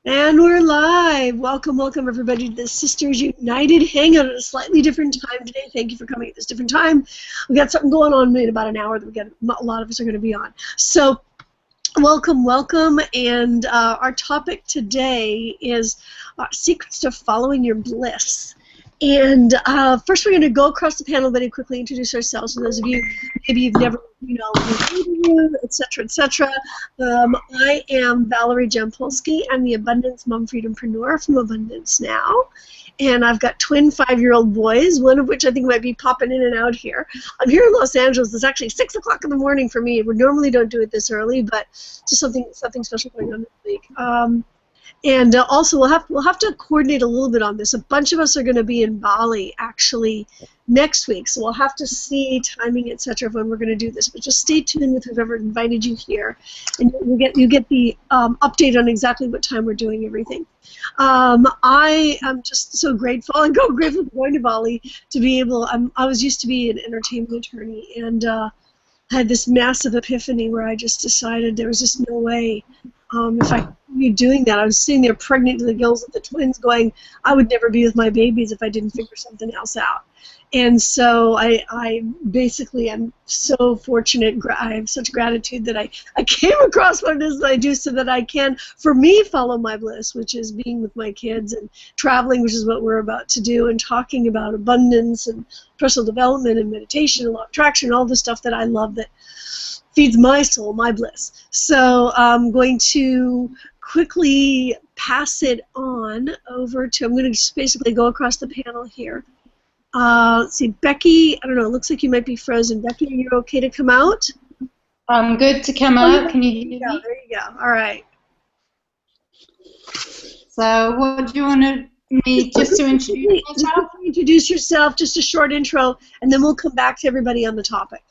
And we're live. Welcome, welcome everybody to the Sisters United Hangout at a slightly different time today. Thank you for coming at this different time. We got something going on in about an hour that a lot of us are going to be on. So welcome, welcome. And our topic today is secrets to following your bliss. And first we're going to go across the panel very quickly, introduce ourselves. For those of you, maybe you've never, etc., etc. I am Valerie Jampolsky. I'm the Abundance Mom Freedompreneur from Abundance Now. And I've got twin 5-year-old boys, one of which I think might be popping in and out here. I'm here in Los Angeles. It's actually 6 o'clock in the morning for me. We normally don't do it this early, but just something special going on this week. And also, we'll have to coordinate a little bit on this. A bunch of us are going to be in Bali actually next week, so we'll have to see timing, etc., when we're going to do this. But just stay tuned with whoever invited you here, and you get the update on exactly what time we're doing everything. I am just so grateful and grateful for going to Bali to be able. I was used to be an entertainment attorney, and I had this massive epiphany where I just decided there was just no way. If I continued doing that, I was sitting there pregnant to the gills with the twins going, I would never be with my babies if I didn't figure something else out. And so I basically am so fortunate. I have such gratitude that I came across what it is that I do so that I can, for me, follow my bliss, which is being with my kids and traveling, which is what we're about to do, and talking about abundance and personal development and meditation and law of attraction, all the stuff that I love that feeds my soul, my bliss. So I'm going to quickly pass it on over to, I'm going to just basically go across the panel here. Let's see, Becky, I don't know, it looks like you might be frozen. Becky, are you okay to come out? I'm good to come out. Can you hear me? Yeah, there you go. All right. So what do you want me just to introduce myself? Introduce yourself, just a short intro, and then we'll come back to everybody on the topic.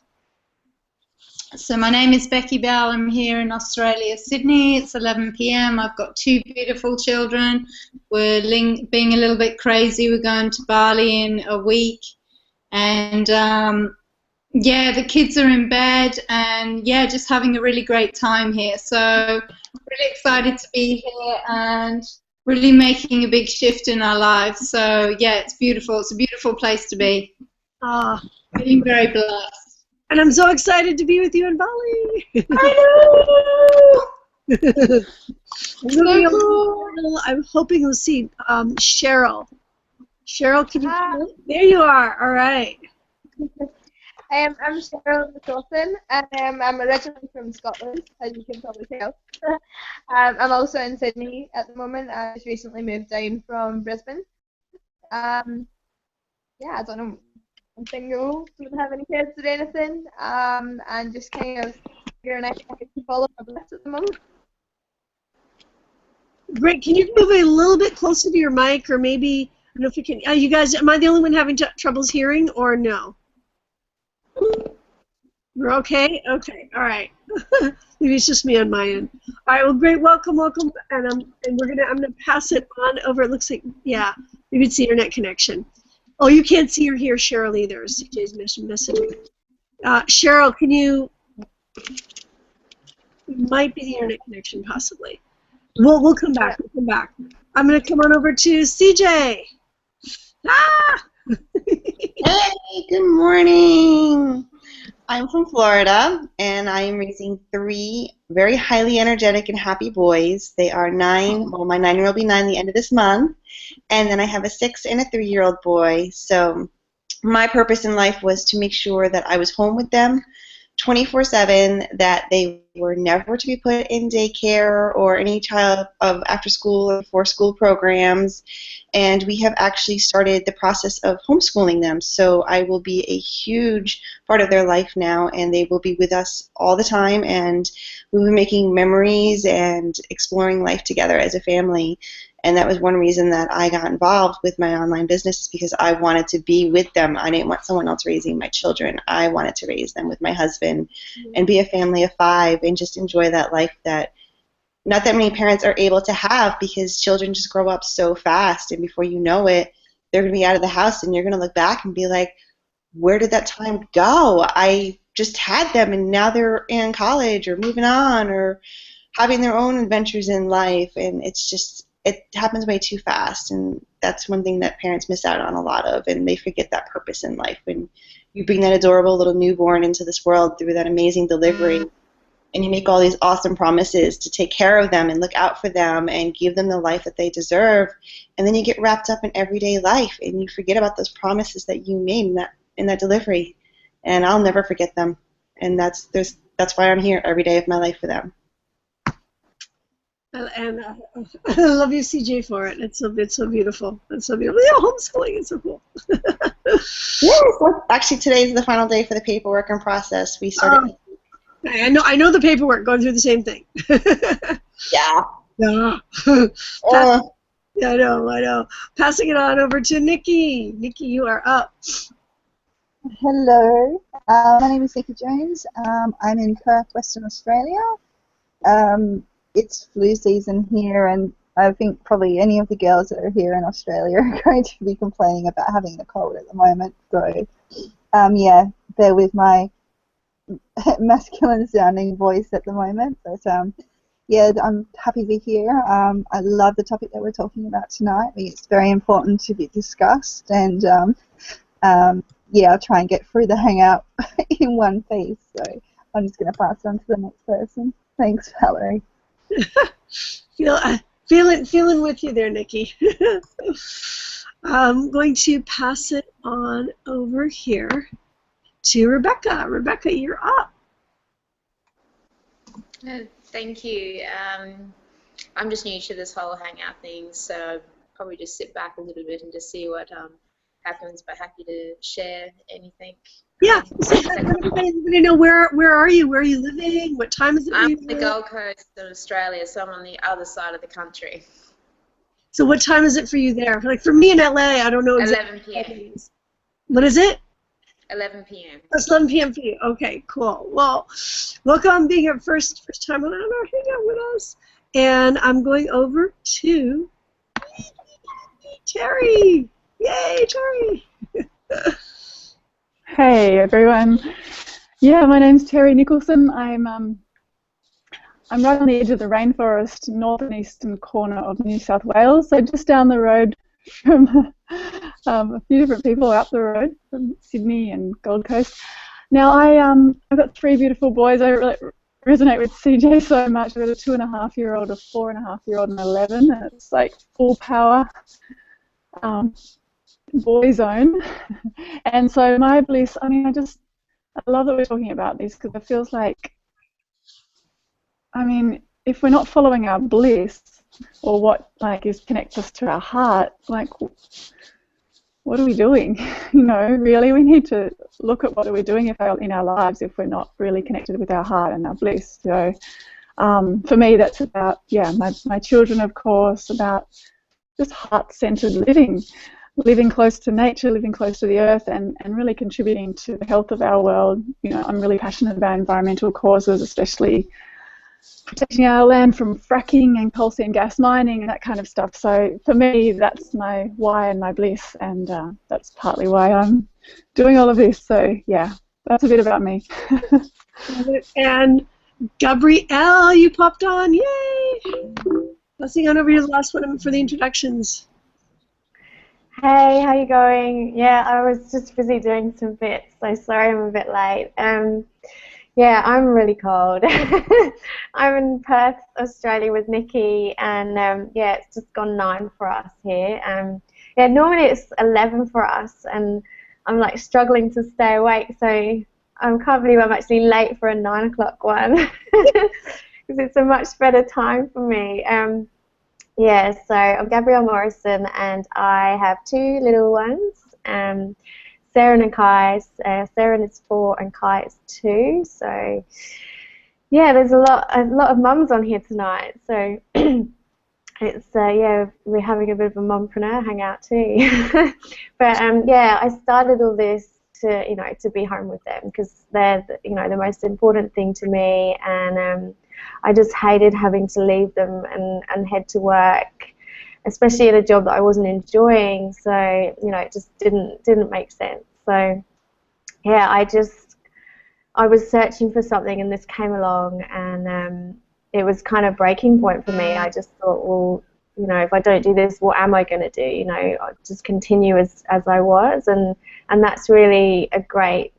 So my name is Becky Bell. I'm here in Australia, Sydney. It's 11 p.m. I've got 2 beautiful children. We're being a little bit crazy. We're going to Bali in a week. And, yeah, the kids are in bed and, yeah, just having a really great time here. So really excited to be here and really making a big shift in our lives. So, yeah, it's beautiful. It's a beautiful place to be. Feeling very blessed. And I'm so excited to be with you in Bali. I know. So cool. I'm hoping we'll see Cheryl. Cheryl, can you come? There you are. All right. I'm Cheryl McLaughlin, and I'm originally from Scotland, as you can probably tell. I'm also in Sydney at the moment. I just recently moved down from Brisbane. Yeah, I don't know. I'm single, don't have any kids or anything, and just kind of figuring out how to follow my bliss at the moment. Great. Can you move a little bit closer to your mic, or maybe, I don't know if you can, you guys, am I the only one having troubles hearing, or no? You're okay? Okay, all right. Maybe it's just me on my end. All right, well, great, welcome, and I'm gonna pass it on over. It looks like, yeah, maybe it's the internet connection. Oh, you can't see or hear Cheryl either. CJ's messaging. Cheryl, can you? It might be the internet connection, possibly. We'll come back. We'll come back. I'm gonna come on over to CJ. Ah! Hey, good morning. I'm from Florida, and I am raising 3 very highly energetic and happy boys. They are 9. Well, my 9-year-old will be 9 the end of this month. And then I have a 6 and a 3-year-old boy. So my purpose in life was to make sure that I was home with them 24/7, that they were never to be put in daycare or any child of after school or before school programs. And we have actually started the process of homeschooling them. So I will be a huge part of their life now, and they will be with us all the time, and we'll be making memories and exploring life together as a family. And that was one reason that I got involved with my online business, is because I wanted to be with them. I didn't want someone else raising my children. I wanted to raise them with my husband and be a family of 5 and just enjoy that life that not that many parents are able to have, because children just grow up so fast, and before you know it, they're going to be out of the house, and you're going to look back and be like, where did that time go? I just had them, and now they're in college or moving on or having their own adventures in life, and it's just, it happens way too fast, and that's one thing that parents miss out on a lot of, and they forget that purpose in life. When you bring that adorable little newborn into this world through that amazing delivery, and you make all these awesome promises to take care of them and look out for them and give them the life that they deserve, and then you get wrapped up in everyday life and you forget about those promises that you made in that delivery. And I'll never forget them, and that's why I'm here every day of my life for them. And I love you, CJ, for it. It's so beautiful. It's so beautiful. Yeah, homeschooling is so cool. Yes, well, actually today is the final day for the paperwork and process. We started. I know the paperwork, going through the same thing. Yeah. Yeah. Yeah, I know. Passing it on over to Nikki. Nikki, you are up. Hello, my name is Nikki Jones. I'm in Perth, Western Australia. It's flu season here, and I think probably any of the girls that are here in Australia are going to be complaining about having a cold at the moment. So, yeah, bear with my masculine sounding voice at the moment. But yeah, I'm happy to be here. I love the topic that we're talking about tonight. I think it's very important to be discussed, and yeah, I'll try and get through the hangout in one piece. So I'm just going to pass it on to the next person. Thanks, Valerie. Feeling with you there, Nikki. I'm going to pass it on over here to Rebecca. Rebecca, you're up. Thank you. I'm just new to this whole hangout thing, so I'll probably just sit back a little bit and just see what happens, but happy to share anything. Yeah, so let everybody know where are you? Where are you living? What time is it? I'm on the Gold Coast of Australia, so I'm on the other side of the country. So what time is it for you there? Like for me in LA, I don't know exactly. 11 p.m. What is it? 11 p.m. It's 11 p.m. for you. Okay, cool. Well, welcome being your first time on our hangout with us. And I'm going over to Terry. Yay, Terry. Hey everyone. Yeah, my name's Terry Nicholson. I'm right on the edge of the rainforest, north and eastern corner of New South Wales, so just down the road from a few different people up the road from Sydney and Gold Coast. Now I've got three beautiful boys. I really resonate with CJ so much. I've got a 2.5-year-old, a 4.5-year-old, and 11, and it's like full power. Boy zone. And so my bliss, I mean, I love that we're talking about this, because it feels like, I mean, if we're not following our bliss, or what connects us to our heart, like, what are we doing? You know, really, we need to look at what are we doing in our lives if we're not really connected with our heart and our bliss. So for me, that's about, yeah, my children, of course, about just heart-centered living close to nature, living close to the earth, and really contributing to the health of our world. You know, I'm really passionate about environmental causes, especially protecting our land from fracking and coal seam gas mining and that kind of stuff. So for me, that's my why and my bliss, and that's partly why I'm doing all of this. So yeah, that's a bit about me. And Gabrielle, you popped on. Yay! Passing on over to the last one for the introductions. Hey, how you going? Yeah, I was just busy doing some bits, so sorry I'm a bit late. Yeah, I'm really cold. I'm in Perth, Australia with Nikki, and yeah, it's just gone 9 for us here. Yeah, normally it's 11 for us, and I'm like struggling to stay awake, so I can't believe I'm actually late for a 9 o'clock one, because it's a much better time for me. Yeah, so I'm Gabrielle Morrison, and I have 2 little ones, Sarah and Kai. Sarah is 4 and Kai is 2. So yeah, there's a lot of mums on here tonight. So it's yeah, we're having a bit of a mumpreneur hangout too. But yeah, I started all this to be home with them, because they're the most important thing to me, and I just hated having to leave them and head to work, especially at a job that I wasn't enjoying. So it just didn't make sense. So yeah, I was searching for something, and this came along, and it was kind of breaking point for me. I just thought, well, you know, if I don't do this, what am I going to do? You know, I'll just continue as I was, and that's really a great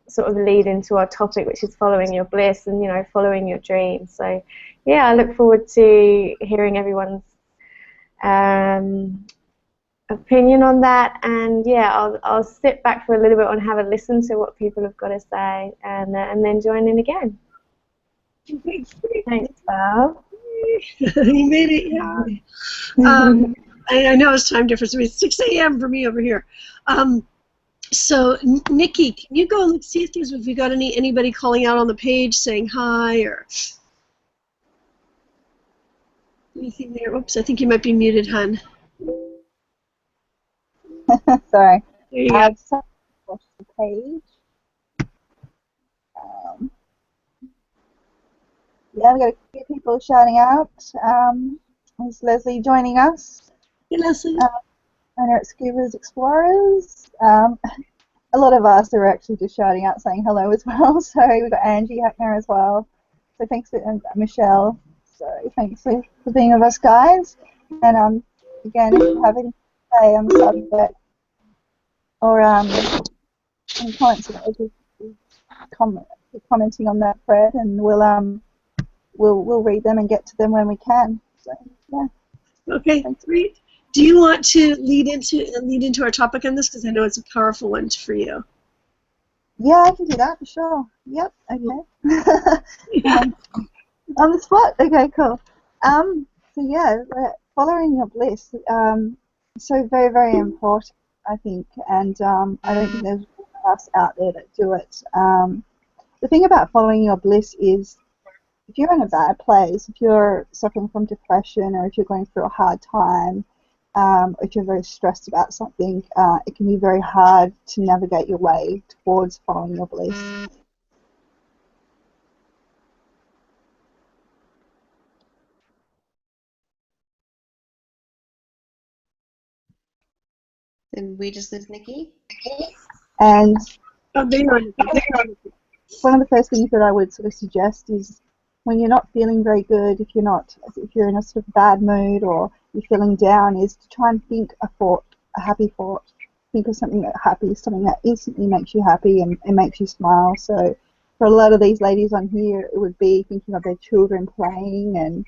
sort of lead into our topic, which is following your bliss and, you know, following your dreams. So, yeah, I look forward to hearing everyone's opinion on that, and yeah, I'll sit back for a little bit and have a listen to what people have got to say, and then join in again. Thanks, Val. You made it, yeah. I know it's time difference. It's 6 a.m. for me over here. So, Nikki, can you go and see if we got anybody calling out on the page saying hi or anything there? Oops, I think you might be muted, hon. Sorry. There you go. Just have to watch the page. Yeah, we've got a few people shouting out. Is Leslie joining us? Hey, Leslie. I know it's Scuba's Explorers. A lot of us are actually just shouting out, saying hello as well. So we've got Angie Hackner as well. So thanks to Michelle. So thanks for being with us, guys. And again, if you have anything to say on the subject or any comments, commenting on that thread, and we'll read them and get to them when we can. So yeah. Okay, great. Do you want to lead into our topic on this, because I know it's a powerful one for you? Yeah, I can do that for sure. Yep. Okay. On the spot. Okay. Cool. So yeah, following your bliss. So very, very important, I think, and I don't think there's us out there that do it. The thing about following your bliss is, if you're in a bad place, if you're suffering from depression, or if you're going through a hard time, if you're very stressed about something, it can be very hard to navigate your way towards following your bliss. Did we just lose Nikki? And Oh, there you are. one of the first things that I would sort of suggest is, when you're not feeling very good, if you're in a sort of bad mood or you're feeling down, is to try and think a happy thought. Think of something that's happy, something that instantly makes you happy and makes you smile. So for a lot of these ladies on here, it would be thinking of their children playing, and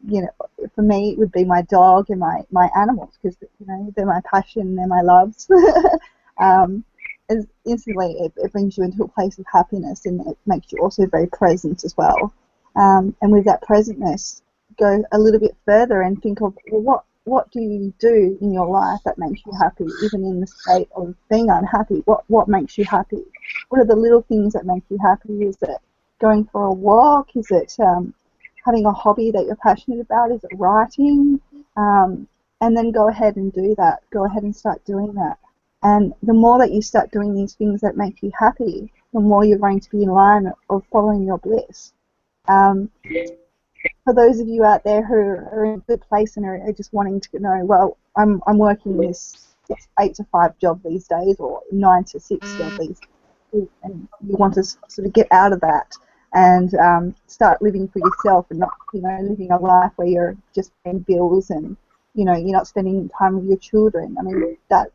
you know, for me it would be my dog and my animals, because you know, they're my passion, they're my loves. Instantly it brings you into a place of happiness, and it makes you also very present as well. And with that presentness, go a little bit further and think of, well, what do you do in your life that makes you happy, even in the state of being unhappy? What makes you happy? What are the little things that make you happy? Is it going for a walk? Is it having a hobby that you're passionate about? Is it writing? And then go ahead and do that. Go ahead and start doing that. And the more that you start doing these things that make you happy, the more you're going to be in line of following your bliss. For those of you out there who are in a good place and are just wanting to know, well, I'm working this 8 to 5 job these days, or 9 to 6 job these days, and you want to sort of get out of that and start living for yourself, and not, you know, living a life where you're just paying bills and, you know, you're not spending time with your children. I mean, that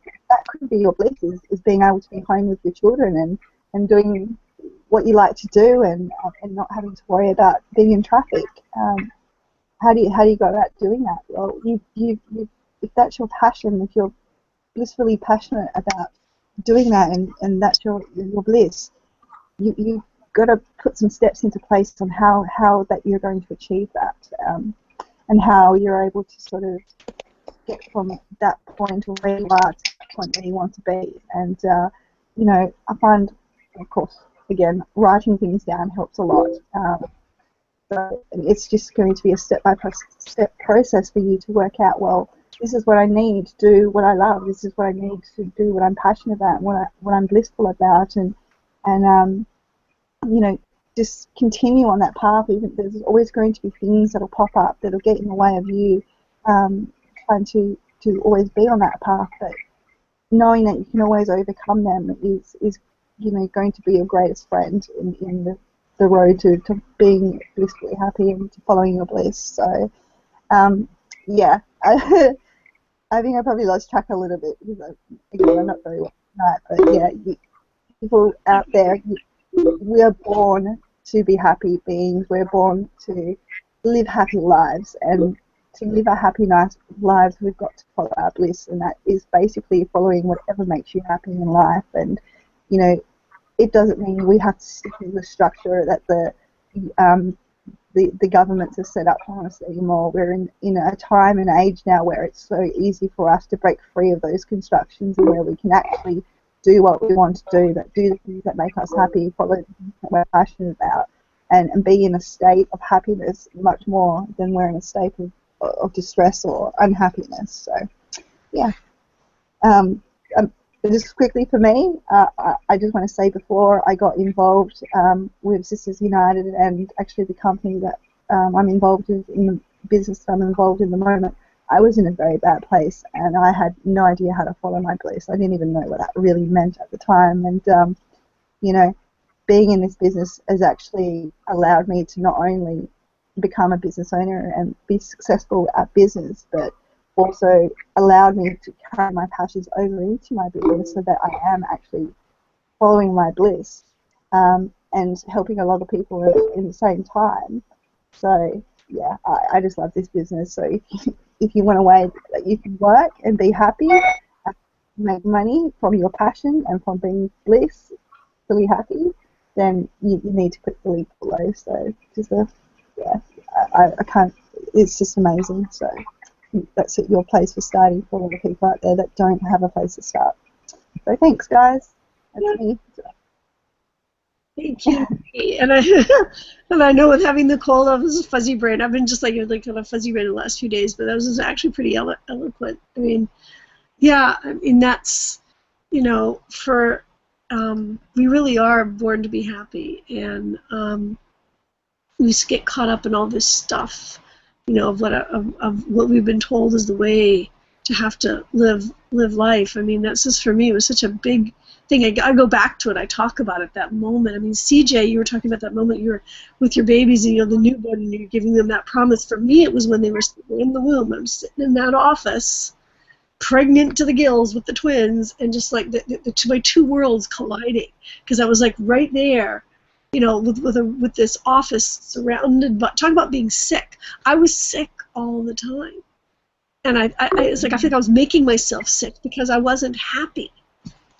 could be your bliss, is being able to be home with your children and doing what you like to do, and not having to worry about being in traffic. How do you go about doing that? Well, if that's your passion, if you're blissfully passionate about doing that, and that's your bliss, you've got to put some steps into place on how that you're going to achieve that, and how you're able to sort of get from that point where you are to the point where you want to be. And you know, I find, of course, again, writing things down helps a lot. So it's just going to be a step-by-step process for you to work out, well, this is what I need to do what I love. This is what I need to do what I'm passionate about, what I'm blissful about, and you know, just continue on that path. Even there's always going to be things that'll pop up that'll get in the way of you trying to always be on that path. But knowing that you can always overcome them is you know, going to be your greatest friend in the the road to being blissfully happy and to following your bliss. So, yeah, I think I probably lost track a little bit because I'm not very well tonight. But yeah, people out there, we are born to be happy beings. We're born to live happy lives, and to live our happy, nice lives, we've got to follow our bliss, and that is basically following whatever makes you happy in life. And you know, it doesn't mean we have to stick with the structure that the governments have set up for us anymore. We're in a time and age now where it's so easy for us to break free of those constructions, and where we can actually do what we want to do, do the things that make us happy, follow the things that we're passionate about, and be in a state of happiness much more than we're in a state of distress or unhappiness. So, yeah. Just quickly for me, I just want to say before I got involved with Sisters United, and actually the company that I'm involved in the business that I'm involved in the moment, I was in a very bad place, and I had no idea how to follow my bliss. I didn't even know what that really meant at the time. And you know, being in this business has actually allowed me to not only become a business owner and be successful at business, but also allowed me to carry my passions over into my business, so that I am actually following my bliss and helping a lot of people in the same time. So yeah, I just love this business. So if you want a way that you can work and be happy, make money from your passion and from being blissfully happy, then you need to click the link below. So just I can't. It's just amazing. So that's your place for starting for all the people out there that don't have a place to start. So thanks, guys. That's me. Thank you. And I know with having the cold, I was a fuzzy brain. I've been just like kind of fuzzy brain the last few days, but that was actually pretty eloquent. I mean, yeah, I mean that's, you know, for we really are born to be happy, and we just get caught up in all this stuff, you know, of what we've been told is the way to have to live life. I mean, that's just, for me, it was such a big thing. I go back to it. I talk about it, that moment. I mean, CJ, you were talking about that moment you were with your babies and, you know, the newborn, and you're giving them that promise. For me, it was when they were in the womb. I'm sitting in that office, pregnant to the gills with the twins, and just like my two worlds colliding, because I was like right there, you know, with this office surrounded by, talk about being sick. I was sick all the time, and it's like I think I was making myself sick because I wasn't happy.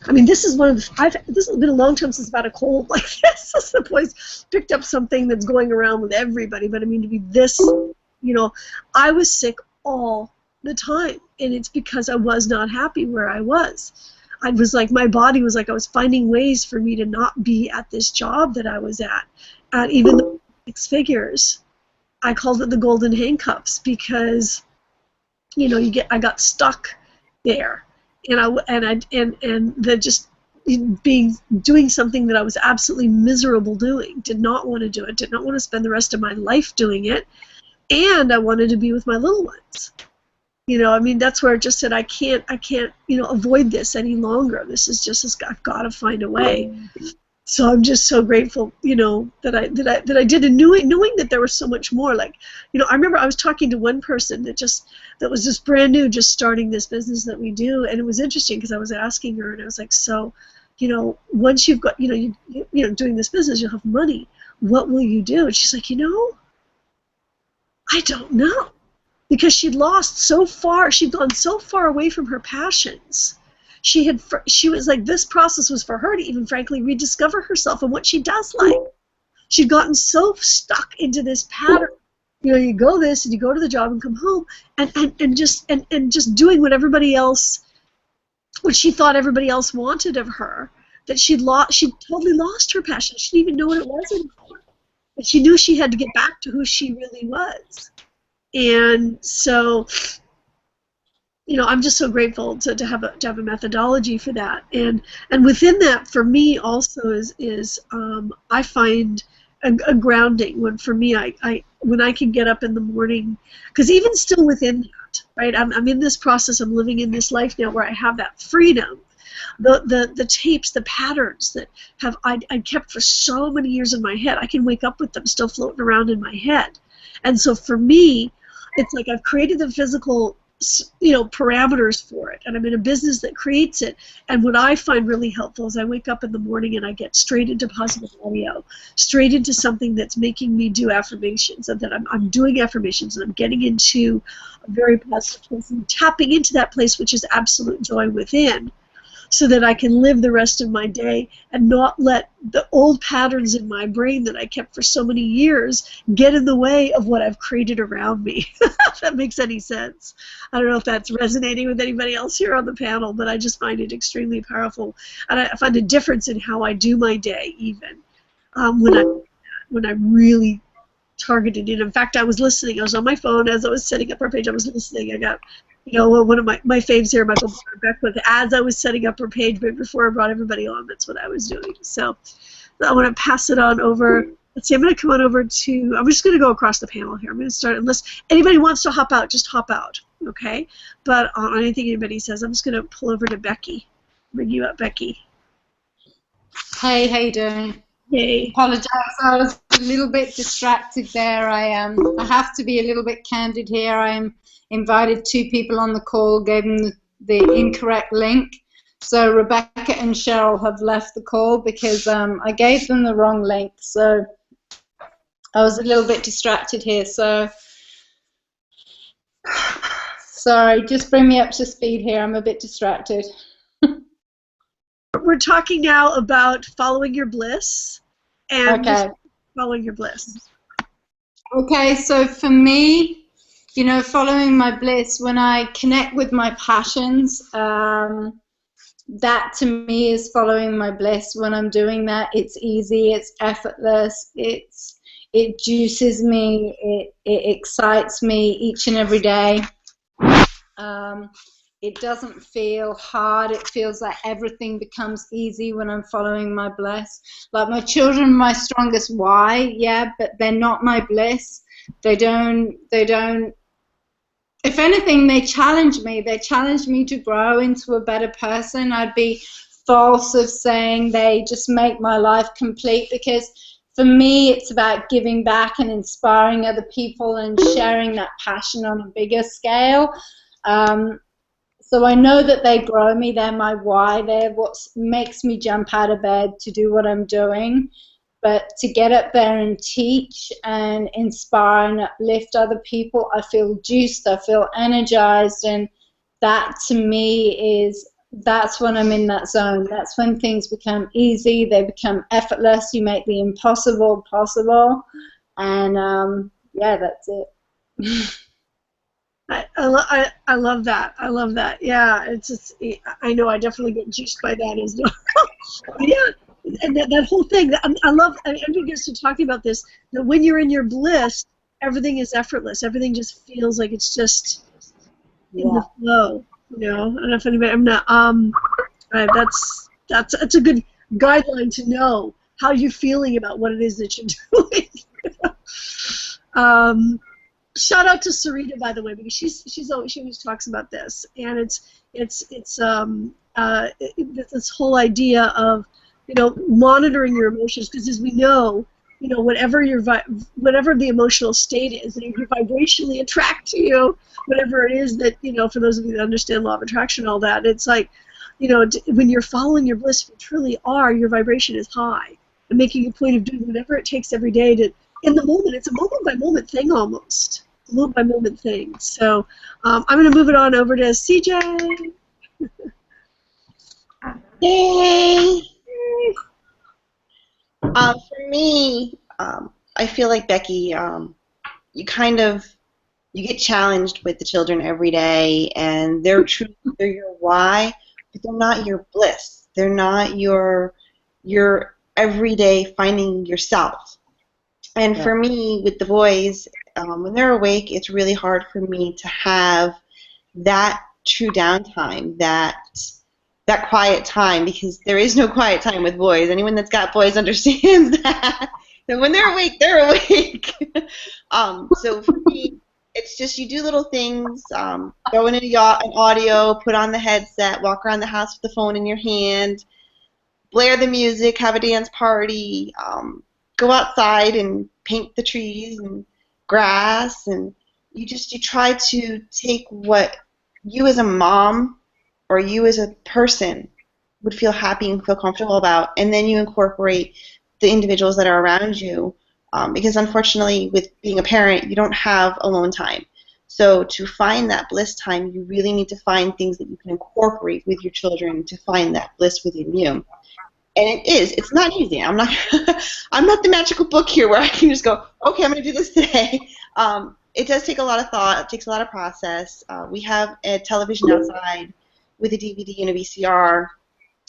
I mean, this is one of the, this has been a long time since I've had a cold like this. The boys picked up something that's going around with everybody, but I mean, to be this, you know, I was sick all the time, and it's because I was not happy where I was. I was like, my body was like, I was finding ways for me to not be at this job that I was at even though 6 figures. I called it the golden handcuffs, because, you know, I got stuck there, and just doing something that I was absolutely miserable doing. Did not want to do it. Did not want to spend the rest of my life doing it, and I wanted to be with my little ones. You know, I mean, that's where it just said, I can't, you know, avoid this any longer. This is just, I've got to find a way. So I'm just so grateful, you know, that I did, and knowing that there was so much more. Like, you know, I remember I was talking to one person that was just brand new, just starting this business that we do, and it was interesting because I was asking her, and I was like, so, you know, once you've got, you know, you know, doing this business, you'll have money. What will you do? And she's like, you know, I don't know. Because she'd lost so far, she'd gone so far away from her passions. She was like, this process was for her to even frankly rediscover herself and what she does like. She'd gotten so stuck into this pattern. You know, you go this and you go to the job and come home and just doing what everybody else, what she thought everybody else wanted of her, that she totally lost her passion. She didn't even know what it was anymore. But she knew she had to get back to who she really was. And so, you know, I'm just so grateful to have a methodology for that, and within that, for me also is I find a grounding when, for me, when I can get up in the morning, because even still within that, right, I'm in this process, I'm living in this life now where I have that freedom the tapes, the patterns that I kept for so many years in my head. I can wake up with them still floating around in my head. And so for me, it's like I've created the physical, parameters for it, and I'm in a business that creates it. And what I find really helpful is I wake up in the morning and I get straight into positive audio, straight into something that's making me do affirmations, and that I'm doing affirmations, and I'm getting into a very positive place and tapping into that place which is absolute joy within, so that I can live the rest of my day and not let the old patterns in my brain that I kept for so many years get in the way of what I've created around me. If that makes any sense. I don't know if that's resonating with anybody else here on the panel, but I just find it extremely powerful. And I find a difference in how I do my day even when I really targeted it. In fact, I was listening. I was on my phone as I was setting up our page. I was listening. I got one of my faves here, Michael Beckwith, as I was setting up her page, but before I brought everybody on, that's what I was doing. So I want to pass it on over. Let's see, I'm going to come on over to, I'm just going to go across the panel here. I'm going to start, unless anybody wants to hop out, just hop out, okay? But on anything anybody says, I'm just going to pull over to Becky. Bring you up, Becky. Hey, how you doing? Hey. Apologize, I was a little bit distracted there. I have to be a little bit candid here. I invited 2 people on the call, gave them the incorrect link. So Rebecca and Cheryl have left the call because I gave them the wrong link. So I was a little bit distracted here. So sorry, just bring me up to speed here. I'm a bit distracted. We're talking now about following your bliss and okay. Following your bliss. Okay, so for me, following my bliss, when I connect with my passions, that to me is following my bliss. When I'm doing that, it's easy, it's effortless, it juices me, it excites me each and every day. It doesn't feel hard. It feels like everything becomes easy when I'm following my bliss. Like my children are my strongest why, yeah, but they're not my bliss. They don't, if anything, they challenge me. They challenge me to grow into a better person. I'd be false of saying they just make my life complete, because for me it's about giving back and inspiring other people and sharing that passion on a bigger scale. So I know that they grow me, they're my why, they're what makes me jump out of bed to do what I'm doing. But to get up there and teach and inspire and uplift other people, I feel juiced, I feel energized, and that to me that's when I'm in that zone. That's when things become easy, they become effortless, you make the impossible possible, and yeah, that's it. I love that. I love that. Yeah, it's just, I know I definitely get juiced by that as well. Yeah, and that whole thing. I love. I think you're still talking about this. That when you're in your bliss, everything is effortless. Everything just feels like it's just in the flow. I don't know if anybody. I'm not. That's a good guideline to know how you're feeling about what it is that you're doing. Shout out to Sarita, by the way, because she always talks about this, and it's this whole idea of monitoring your emotions, because as we know, whatever the emotional state is, and you vibrationally attract to you whatever it is that for those of you that understand law of attraction and all that, it's like when you're following your bliss, if you truly are, your vibration is high, and making a point of doing whatever it takes every day to. In the moment, it's a moment-by-moment thing almost. A moment-by-moment thing. So I'm going to move it on over to CJ. Yay! For me, I feel like Becky, you get challenged with the children every day, and they're your why, but they're not your bliss. They're not your everyday finding yourself. And for me, with the boys, when they're awake, it's really hard for me to have that true downtime, that quiet time, because there is no quiet time with boys. Anyone that's got boys understands that. And when they're awake, they're awake. So for me, it's just you do little things, go in an audio, put on the headset, walk around the house with the phone in your hand, blare the music, have a dance party, go outside and paint the trees and grass, and you try to take what you as a mom or you as a person would feel happy and feel comfortable about, and then you incorporate the individuals that are around you, because unfortunately with being a parent you don't have alone time. So to find that bliss time, you really need to find things that you can incorporate with your children to find that bliss within you. And it's not easy. I'm not I'm not the magical book here where I can just go, okay, I'm going to do this today. It does take a lot of thought. It takes a lot of process. We have a television outside with a DVD and a VCR.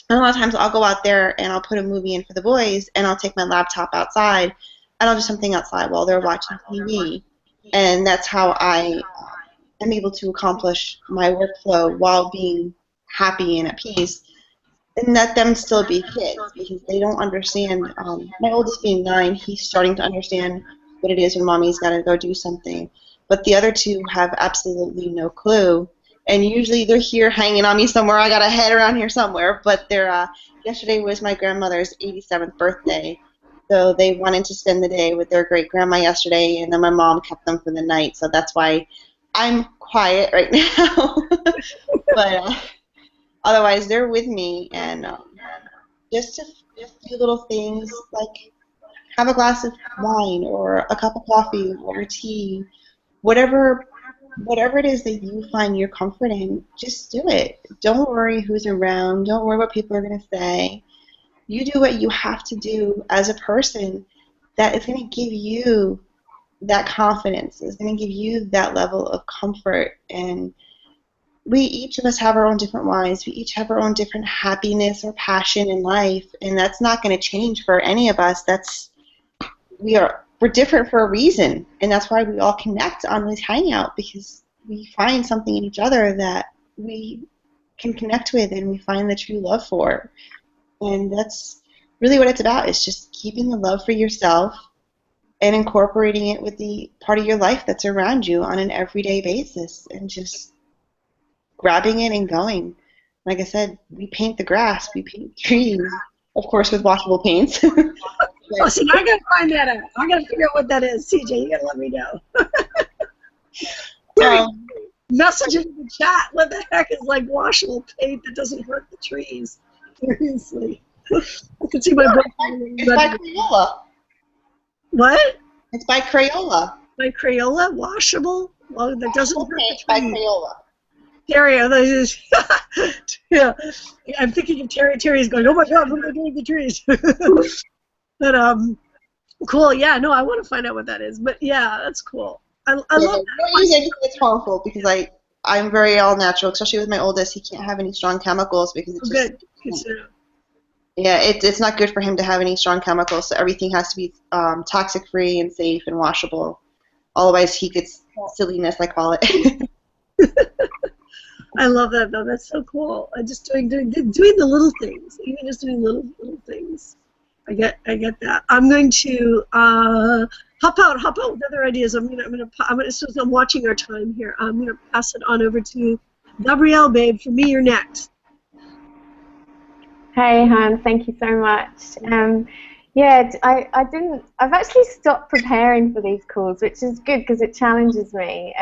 And a lot of times I'll go out there and I'll put a movie in for the boys, and I'll take my laptop outside and I'll do something outside while they're watching TV. And that's how I am able to accomplish my workflow while being happy and at peace, and let them still be kids, because they don't understand. My oldest being 9, he's starting to understand what it is when mommy's got to go do something. But the other two have absolutely no clue. And usually they're here hanging on me somewhere. I got a head around here somewhere. But yesterday was my grandmother's 87th birthday. So they wanted to spend the day with their great-grandma yesterday, and then my mom kept them for the night. So that's why I'm quiet right now. But otherwise, they're with me, and just do little things like have a glass of wine or a cup of coffee or tea, whatever it is that you find your comfort in, just do it. Don't worry who's around. Don't worry what people are going to say. You do what you have to do as a person that is going to give you that confidence, is going to give you that level of comfort. And we each of us have our own different whys. We each have our own different happiness or passion in life, and that's not going to change for any of us. We're different for a reason, and that's why we all connect on this hangout, because we find something in each other that we can connect with and we find the true love for. And that's really what it's about, is just keeping the love for yourself and incorporating it with the part of your life that's around you on an everyday basis, and just grabbing it and going. Like I said, we paint the grass, we paint trees, of course with washable paints. Oh, see, I gotta find that out. I gotta figure out what that is. CJ, you gotta let me know. Message in the chat. What the heck is like washable paint that doesn't hurt the trees? Seriously. I can see my boyfriend. It's by Crayola. What? It's by Crayola. By Crayola? Washable? Well, that doesn't hurt the trees. By Crayola. Terry, yeah, I'm thinking of Terry. Terry's going, oh my God, what am I doing with the trees? But cool. Yeah, no, I want to find out what that is. But yeah, that's cool. I love that. Don't use anything that's harmful, because I'm very all natural, especially with my oldest. He can't have any strong chemicals because it's just good. Yeah, it's not good for him to have any strong chemicals. So everything has to be toxic free and safe and washable. Otherwise, he gets silliness, I call it. I love that though. That's so cool. I just doing the little things, even just doing little things. I get that. I'm going to hop out with other ideas. Since I'm watching our time here, I'm gonna pass it on over to Gabrielle, babe. For me, you're next. Hey, Han. Thank you so much. Yeah, I've actually stopped preparing for these calls, which is good because it challenges me.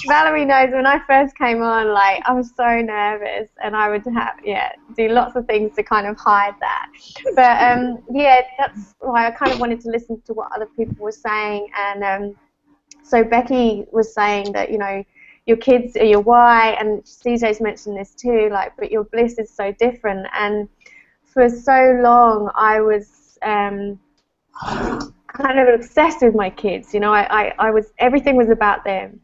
Valerie knows when I first came on, I was so nervous, and I would do lots of things to kind of hide that. But yeah, that's why I kind of wanted to listen to what other people were saying. And so Becky was saying that, your kids are your why, and CJ's mentioned this too, but your bliss is so different. And for so long, I was kind of obsessed with my kids. I was, everything was about them,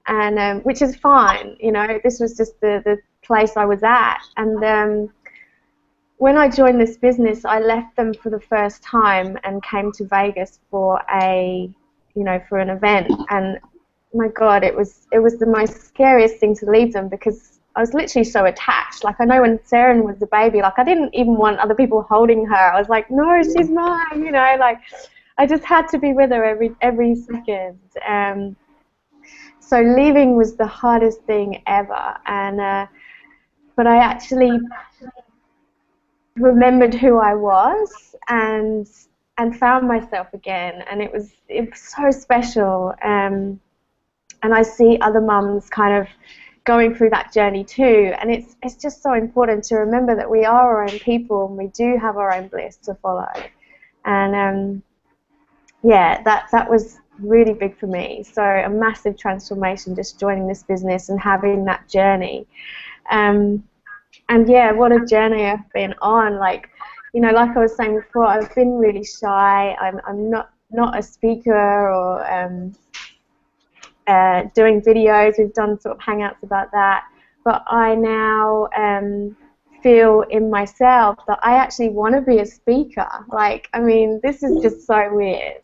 and which is fine. This was just the place I was at. And when I joined this business, I left them for the first time and came to Vegas for an event. And my God, it was the most scariest thing to leave them, because I was literally so attached. I know when Saren was the baby, I didn't even want other people holding her. I was like, no, she's mine, I I just had to be with her every second. So leaving was the hardest thing ever, and but I actually remembered who I was and found myself again, and it was so special. And I see other mums kind of going through that journey too, and it's just so important to remember that we are our own people and we do have our own bliss to follow. And yeah, that was really big for me. So a massive transformation just joining this business and having that journey. And yeah, what a journey I've been on. Like, you know, like I was saying before, I've been really shy. I'm not a speaker or doing videos. We've done sort of hangouts about that. But I now feel in myself that I actually want to be a speaker. Like, I mean, this is just so weird.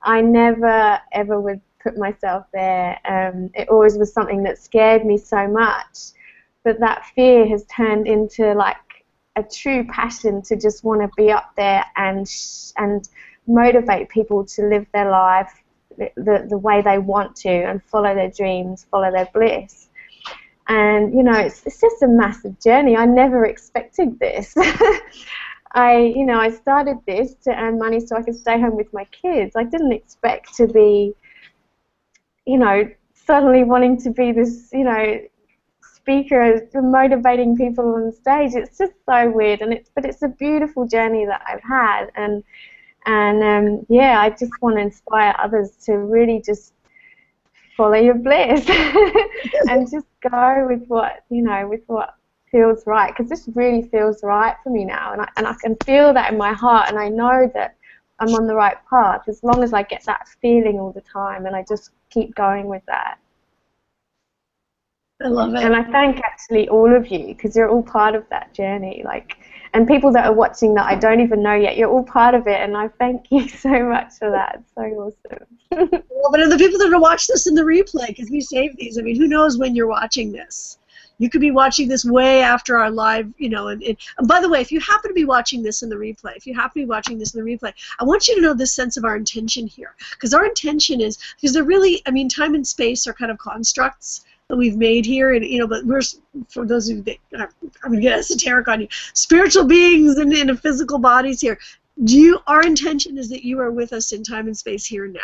I never ever would put myself there. It always was something that scared me so much. But that fear has turned into like a true passion to just want to be up there and motivate people to live their life the way they want to and follow their dreams, follow their bliss. And you know, it's just a massive journey. I never expected this. I started this to earn money so I could stay home with my kids. I didn't expect to be, you know, suddenly wanting to be this, you know, speaker motivating people on stage. It's just so weird, but it's a beautiful journey that I've had, and yeah, I just want to inspire others to really just follow your bliss and just go with what, you know, with what feels right, because this really feels right for me now, and I can feel that in my heart, and I know that I'm on the right path as long as I get that feeling all the time and I just keep going with that. I love it. And I thank actually all of you, because you're all part of that journey. Like, and people that are watching that I don't even know yet, you're all part of it, and I thank you so much for that. It's so awesome. Well, but the people that are watching this in the replay, because we save these, I mean, who knows when you're watching this? You could be watching this way after our live, you know, and by the way, if you happen to be watching this in the replay, I want you to know this sense of our intention here, because our intention is, because they're really, I mean, time and space are kind of constructs that we've made here, and you know, but we're, for those of you that I'm gonna get esoteric on you, spiritual beings in physical bodies here. Our intention is that you are with us in time and space here now.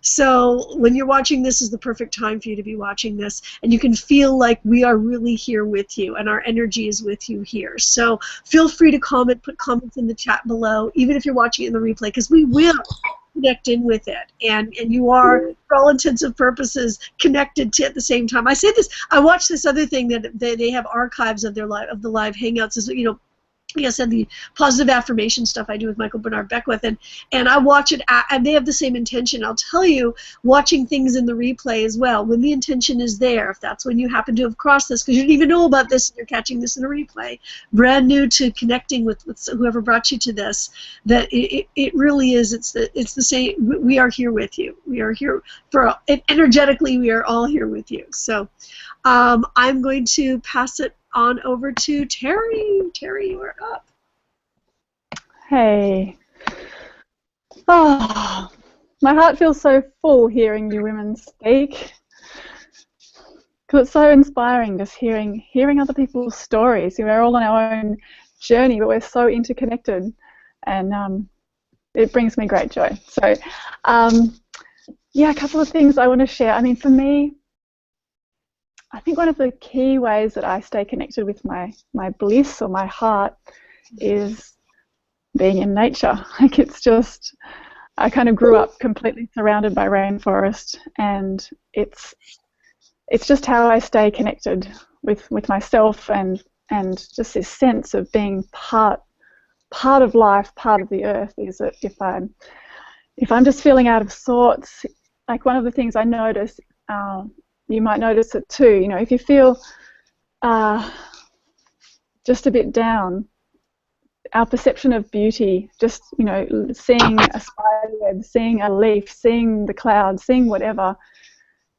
So when you're watching this is the perfect time for you to be watching this, and you can feel like we are really here with you, and our energy is with you here. So feel free to comment, put comments in the chat below, even if you're watching it in the replay, because we will connect in with it, and you are, for all intents and purposes, connected to at the same time. I say this, I watch this other thing that they have archives of the live hangouts, is, you know, like I said, the positive affirmation stuff I do with Michael Bernard Beckwith, and I watch it, and they have the same intention. I'll tell you, watching things in the replay as well, when the intention is there, if that's when you happen to have crossed this, because you didn't even know about this, and you're catching this in a replay, brand new to connecting with whoever brought you to this, that it really is, it's the same, we are here with you. We are here for, energetically, we are all here with you. So I'm going to pass it on over to Terry. Terry, you're up. Hey. Oh, my heart feels so full hearing you women speak. Because it's so inspiring just hearing other people's stories. We're all on our own journey, but we're so interconnected. And it brings me great joy. So, yeah, a couple of things I want to share. I mean, for me, I think one of the key ways that I stay connected with my bliss or my heart is being in nature. Like, it's just, I kind of grew up completely surrounded by rainforest, and it's just how I stay connected with myself, and just this sense of being part of life, part of the earth. Is that if I'm just feeling out of sorts, like one of the things I notice, you might notice it too, you know, if you feel just a bit down, our perception of beauty, just, you know, seeing a spider web, seeing a leaf, seeing the clouds, seeing whatever,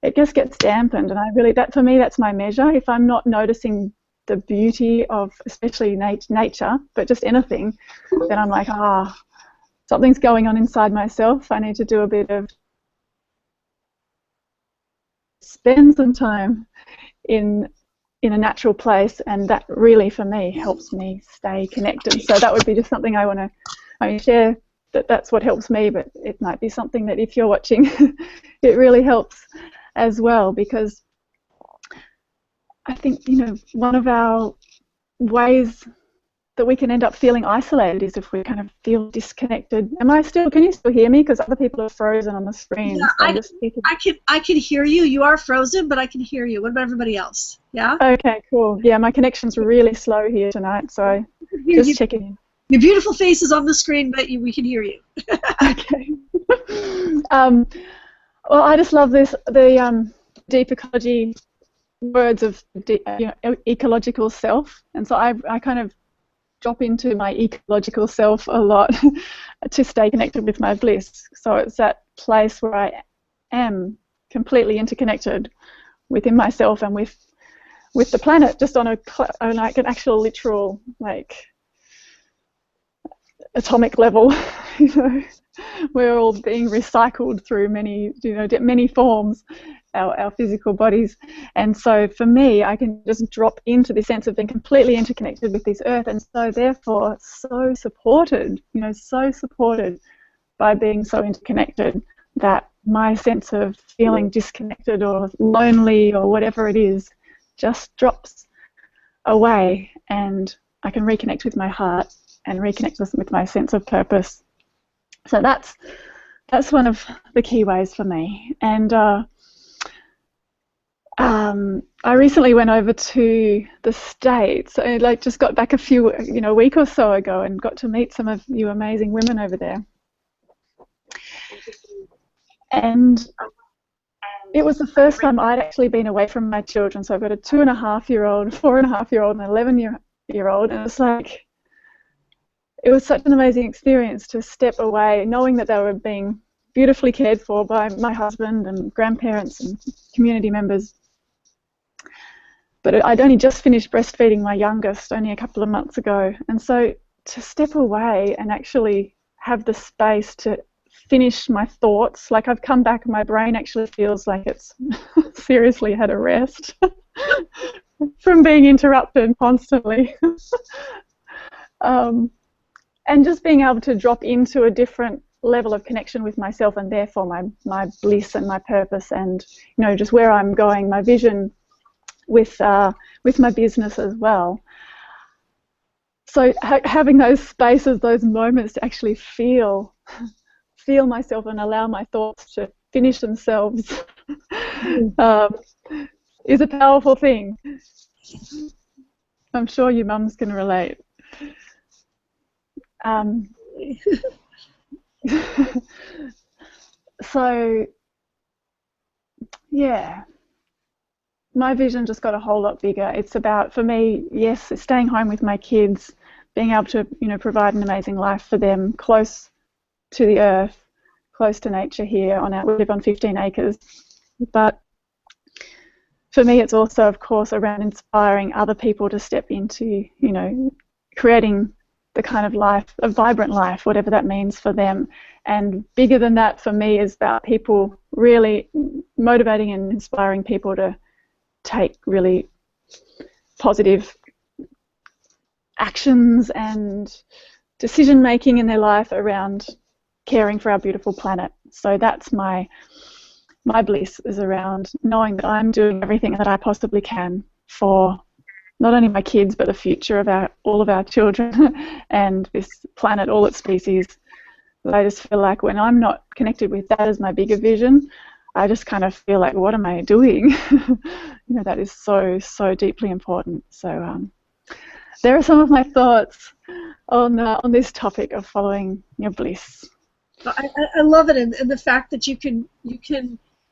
it just gets dampened. And I really, that for me, that's my measure. If I'm not noticing the beauty of especially nature, but just anything, then I'm like, something's going on inside myself. I need to do a bit of spend some time in a natural place, and that really for me helps me stay connected. So that would be just something I want to share, that's what helps me, but it might be something that if you're watching it really helps as well, because I think, you know, one of our ways that we can end up feeling isolated is if we kind of feel disconnected. Can you still hear me? Because other people are frozen on the screen. Yeah, so I can hear you. You are frozen, but I can hear you. What about everybody else? Yeah? Okay, cool. Yeah, my connection's really slow here tonight, so just checking in. Your beautiful face is on the screen, but we can hear you. Okay. Well, I just love the deep ecology words of ecological self, and so I kind of drop into my ecological self a lot to stay connected with my bliss. So it's that place where I am completely interconnected within myself and with the planet, just on like an actual literal, like, atomic level. You know, we're all being recycled through many forms, our physical bodies, and so for me, I can just drop into this sense of being completely interconnected with this earth, and so therefore so supported, so supported by being so interconnected, that my sense of feeling disconnected or lonely or whatever it is just drops away, and I can reconnect with my heart and reconnect with my sense of purpose. So that's one of the key ways for me. And I recently went over to the States. I just got back a week or so ago, and got to meet some of you amazing women over there. And it was the first time I'd actually been away from my children. So I've got a 2.5-year-old, 4.5-year-old, and an 11-year-old, and it's like, it was such an amazing experience to step away, knowing that they were being beautifully cared for by my husband and grandparents and community members. But I'd only just finished breastfeeding my youngest only a couple of months ago, and so to step away and actually have the space to finish my thoughts, like I've come back and my brain actually feels like it's seriously had a rest from being interrupted constantly. And just being able to drop into a different level of connection with myself, and therefore my bliss and my purpose, and just where I'm going, my vision with my business as well. So having those spaces, those moments to actually feel myself and allow my thoughts to finish themselves is a powerful thing. I'm sure you mums can relate. So yeah, my vision just got a whole lot bigger. It's about, for me, yes, staying home with my kids, being able to provide an amazing life for them, close to the earth, close to nature here. We live on 15 acres, but for me it's also, of course, around inspiring other people to step into creating the kind of life, a vibrant life, whatever that means for them. And bigger than that for me is about people, really motivating and inspiring people to take really positive actions and decision making in their life around caring for our beautiful planet. So that's my bliss, is around knowing that I'm doing everything that I possibly can for not only my kids, but the future of all of our children and this planet, all its species. But I just feel like when I'm not connected with that as my bigger vision, I just kind of feel like, what am I doing? That is so, so deeply important. So there are some of my thoughts on this topic of following your bliss. I love it, and the fact that you can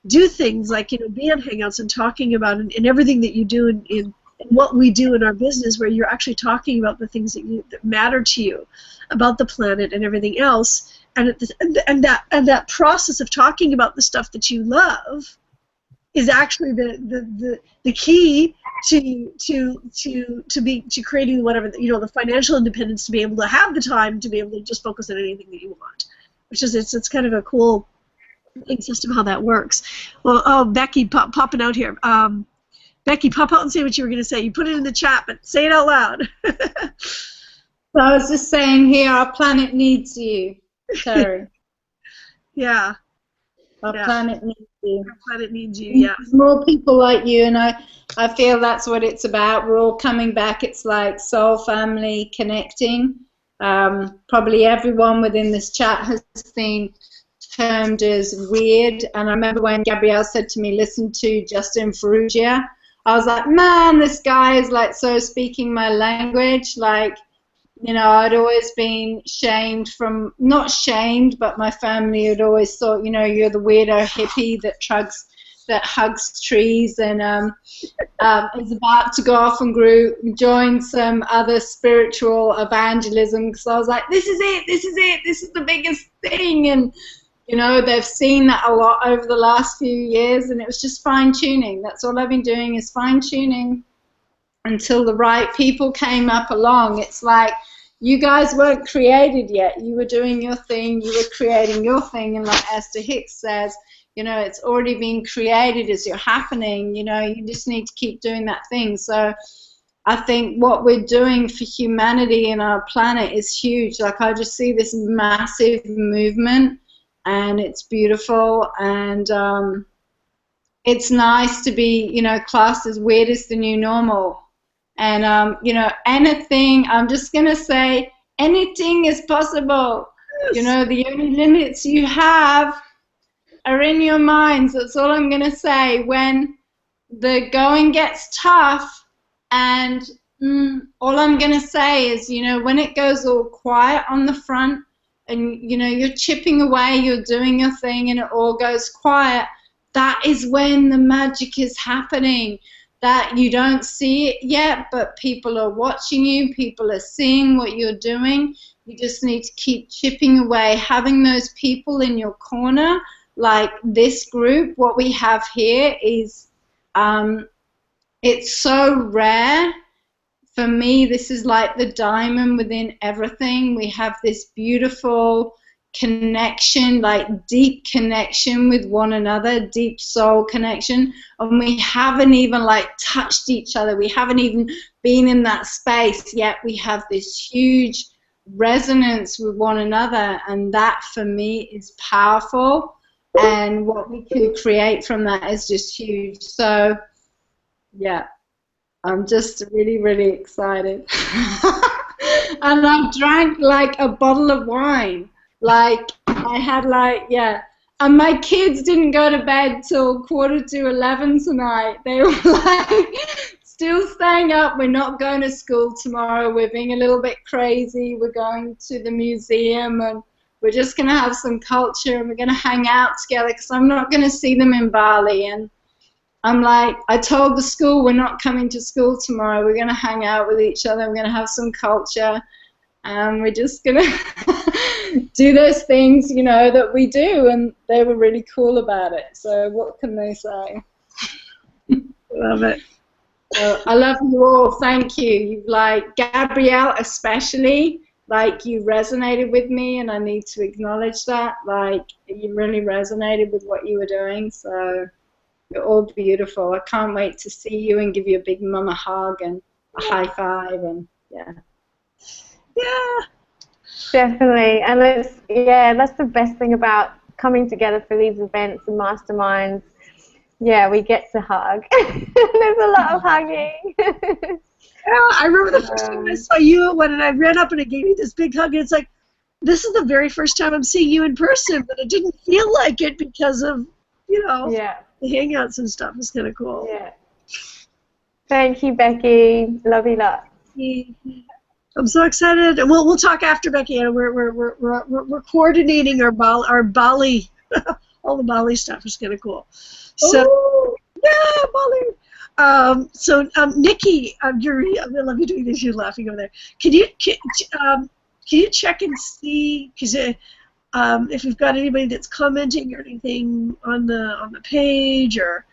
do things like be on Hangouts and talking about and everything that you do in what we do in our business, where you're actually talking about the things that matter to you, about the planet and everything else, and that process of talking about the stuff that you love is actually the key to creating whatever, the financial independence, to be able to have the time to be able to just focus on anything that you want, which is it's kind of a cool system how that works. Well, oh, Becky popping out here. Becky, pop out and say what you were going to say. You put it in the chat, but say it out loud. So I was just saying here, our planet needs you, Terry. Yeah. Our planet needs you. Our planet needs you, yeah. More people like you, and I feel that's what it's about. We're all coming back. It's like soul family connecting. Probably everyone within this chat has been termed as weird, and I remember when Gabrielle said to me, listen to Justin Ferrugia, I was like, man, this guy is like so speaking my language. Like, I'd always been shamed from, not shamed, but my family had always thought, you're the weirdo hippie that hugs trees and is about to go off and join some other spiritual evangelism, because I was like, this is the biggest thing. And they've seen that a lot over the last few years, and it was just fine-tuning. That's all I've been doing, is fine-tuning until the right people came up along. It's like, you guys weren't created yet. You were doing your thing. You were creating your thing. And like Esther Hicks says, it's already been created as you're happening. You just need to keep doing that thing. So I think what we're doing for humanity and our planet is huge. Like, I just see this massive movement, and it's beautiful, and it's nice to be, classed as weird as the new normal. And, anything, I'm just going to say, anything is possible. Yes. The only limits you have are in your minds. That's all I'm going to say. When the going gets tough, and all I'm going to say is, when it goes all quiet on the front, and, you're chipping away, you're doing your thing, and it all goes quiet, that is when the magic is happening. That you don't see it yet, but people are watching you, people are seeing what you're doing. You just need to keep chipping away, having those people in your corner, like this group. What we have here is, it's so rare. For me, this is like the diamond within everything. We have this beautiful connection, like deep connection with one another, deep soul connection, and we haven't even like touched each other. We haven't even been in that space yet. We have this huge resonance with one another, and that for me is powerful, and what we can create from that is just huge. So yeah, I'm just really, really excited. And I drank like a bottle of wine. Like, I had like, yeah. And my kids didn't go to bed till 11:45 tonight. They were like, still staying up. We're not going to school tomorrow. We're being a little bit crazy. We're going to the museum, and we're just going to have some culture, and we're going to hang out together, because I'm not going to see them in Bali. And I'm like, I told the school we're not coming to school tomorrow. We're going to hang out with each other. We're going to have some culture. And we're just going to do those things, that we do. And they were really cool about it. So what can they say? Love it. So I love you all. Thank you. You, like, Gabrielle especially, like, you resonated with me, and I need to acknowledge that. Like, you really resonated with what you were doing. So you're all beautiful. I can't wait to see you and give you a big mama hug and a high five, and yeah. Yeah. Definitely. And that's the best thing about coming together for these events and masterminds. Yeah, we get to hug. There's a lot of hugging. Yeah, I remember the first time I saw you at one, and I ran up and it gave me this big hug, and it's like, this is the very first time I'm seeing you in person, but it didn't feel like it because of, Yeah. the hangouts and stuff. It's kind of cool. Yeah. Thank you, Becky. Love you lot. I'm so excited, and we'll talk after, Becky. And we're coordinating our Bali, all the Bali stuff is kind of cool. So Ooh. yeah, Bali. Nikki, I love you doing this. You're laughing over there. Can you check and see, because if we've got anybody that's commenting or anything on the page, or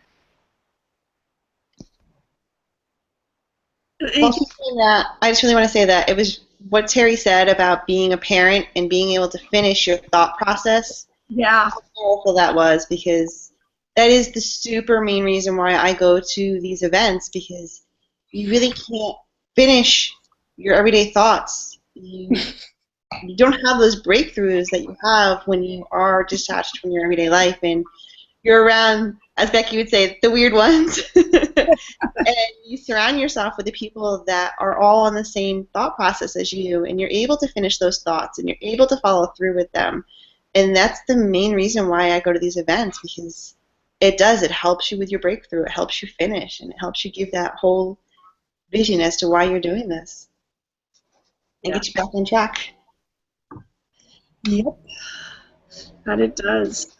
Well, saying that, I just really want to say that it was what Terry said about being a parent and being able to finish your thought process. Yeah. How powerful that was, because that is the super main reason why I go to these events, because you really can't finish your everyday thoughts. You don't have those breakthroughs that you have when you are detached from your everyday life and you're around, as Becky would say, the weird ones. And you surround yourself with the people that are all on the same thought process as you, and you're able to finish those thoughts and you're able to follow through with them. And that's the main reason why I go to these events, because it helps you with your breakthrough, it helps you finish, and it helps you give that whole vision as to why you're doing this and get you back on track. Yep. That it does.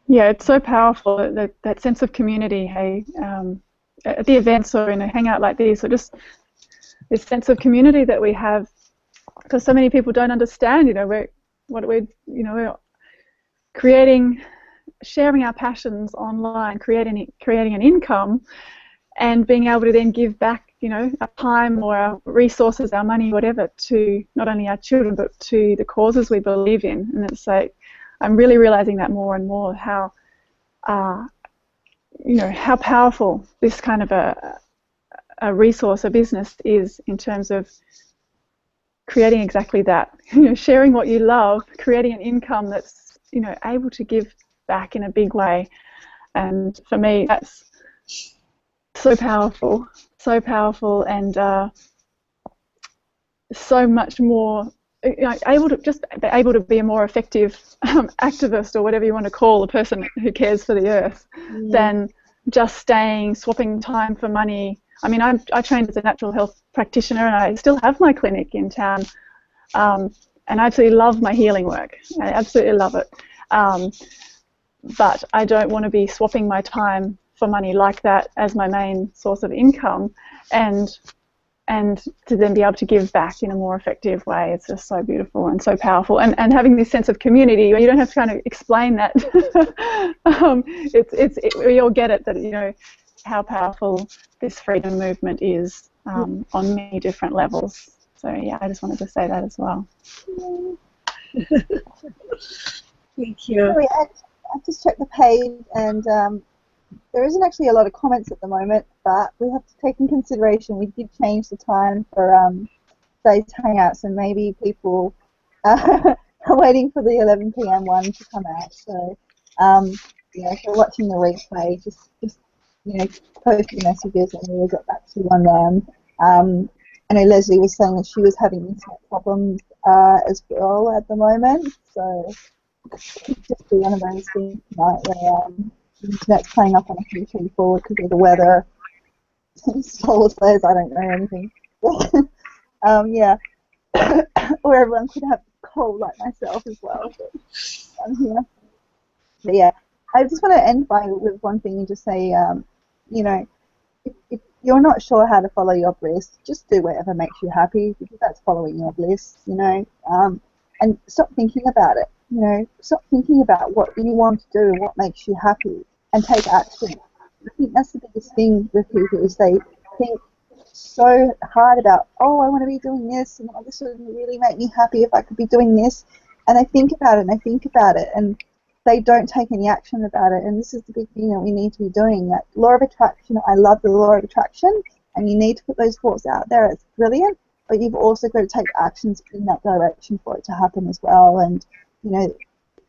Yeah, it's so powerful, that sense of community, hey, at the events or in a hangout like this, or just this sense of community that we have, because so many people don't understand, we're creating, sharing our passions online, creating an income, and being able to then give back, our time or our resources, our money, whatever, to not only our children but to the causes we believe in. And it's like, I'm really realizing that more and more, how how powerful this kind of a resource, a business is, in terms of creating exactly that. Sharing what you love, creating an income that's able to give back in a big way. And for me, that's so powerful, and so much more able to be a more effective activist, or whatever you want to call a person who cares for the earth, than just swapping time for money. I mean, I trained as a natural health practitioner, and I still have my clinic in town, and I absolutely love my healing work. I absolutely love it, but I don't want to be swapping my time for money like that as my main source of income, and to then be able to give back in a more effective way. It's just so beautiful and so powerful, and having this sense of community, you don't have to kind of explain that. We all get it, that how powerful this freedom movement is on many different levels. So yeah, I just wanted to say that as well. Thank you. Sorry, I just checked the page, and there isn't actually a lot of comments at the moment, but we have to take in consideration we did change the time for today's hangouts, and maybe people are waiting for the 11 p.m. one to come out. So, if you're watching the replay, just post your messages, and we'll get back to you on them. I know Leslie was saying that she was having internet problems as well at the moment, so it's just be one of those things tonight where the internet's playing up on a few people because of the weather. Solar flares, I don't know anything. Yeah. Or everyone could have a cold like myself as well. But I'm here. But yeah, I just want to end with one thing and just say, if you're not sure how to follow your bliss, just do whatever makes you happy, because that's following your bliss, and stop thinking about it. Stop thinking about what you want to do and what makes you happy, and take action. I think that's the biggest thing with people, is they think so hard about, oh, I want to be doing this, and this would really make me happy if I could be doing this, and they think about it and they think about it, and they don't take any action about it. And this is the big thing that we need to be doing. That law of attraction, I love the law of attraction, and you need to put those thoughts out there. It's brilliant, but you've also got to take actions in that direction for it to happen as well. And